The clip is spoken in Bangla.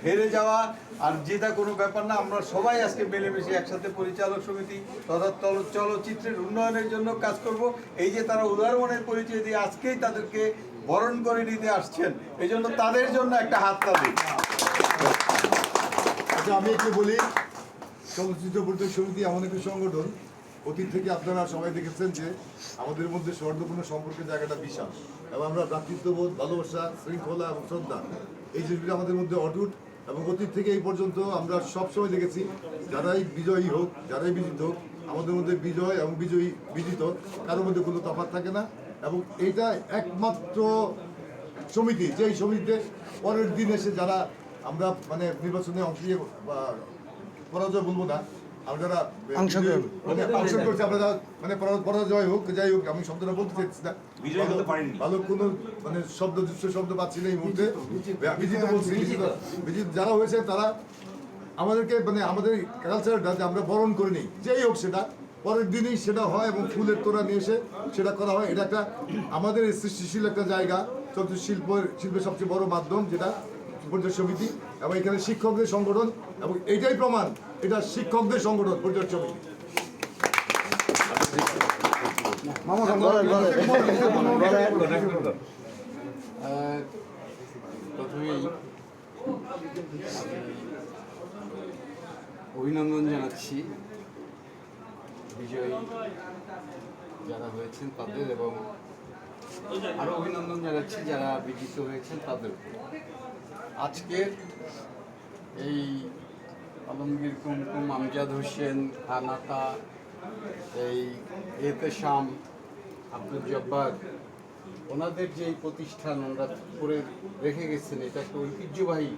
হেরে যাওয়া আর জেতা কোনো ব্যাপার না। আমরা সবাই আজকে মিলেমিশে একসাথে পরিচালক সমিতি তথা চলচ্চিত্রের উন্নয়নের জন্য কাজ করব। এই যে তারা উদাহরণের পরিচয় দিয়ে আজকেই তাদেরকে বরণ করে নিতে আসছেন, এই জন্য তাদের জন্য একটা হাত তাদের। আচ্ছা, আমি একটু বলি, চলচ্চিত্র পরিচালক সমিতি এমন একটি সংগঠন, অতীত থেকে আপনারা সবাই দেখেছেন যে আমাদের মধ্যে সৌহার্দ্যপূর্ণ সম্পর্কের জায়গাটা বিশাল, এবং আমরা ভ্রাতৃত্ববোধ, ভালোবাসা, শৃঙ্খলা এবং শ্রদ্ধা এই জিনিসগুলো আমাদের মধ্যে অটুট। এবং অতীত থেকে এই পর্যন্ত আমরা সবসময় দেখেছি যারাই বিজয়ী হোক, যারাই বিজিত হোক, আমাদের মধ্যে বিজয় এবং বিজিত কারোর মধ্যে কোনো তফাৎ থাকে না। এবং এইটা একমাত্র সমিতি, যেই সমিতিতে পরের দিন এসে যারা আমরা মানে নির্বাচনে অংশ নিয়ে পরাজয় বলবো না, আমরা অংশগ্রহণ করছি, আমরা মানে পরাজয় হোক যাই হোক, আমি শব্দটা বলতে চাইছি না, ভালো কোনো মানে শব্দ পাচ্ছি না এই মুহূর্তে, বিজিত বলছি, বিজিত যারা হয়েছে তারা আমাদেরকে মানে আমাদের কালচারটা যে আমরা বরণ করে নিই, যেই হোক সেটা পরের দিনই সেটা হয় এবং ফুলের তোড়া নিয়ে এসে সেটা করা হয়। এটা একটা আমাদের সৃষ্টিশীল একটা জায়গা, শিল্পের সবচেয়ে বড় মাধ্যম যেটা পরিচালক সমিতি, এবং এখানে শিক্ষকদের সংগঠন, এবং এটাই প্রমাণ এটা শিক্ষকদের সংগঠন পরিচালক সমিতি। প্রথমেই অভিনন্দন জানাচ্ছি বিজয়ী যারা হয়েছেন তাদের, এবং আরও অভিনন্দন জানাচ্ছি যারা বিজিত হয়েছেন তাদের। আজকের এই আলমগীর কুমকুম, আমজাদ হোসেন, খানাতা, এই এতেশাম, আব্দুল জব্বার, ওনাদের যে প্রতিষ্ঠান ওনারা করে রেখে গেছেন, এটা একটা ঐতিহ্যবাহী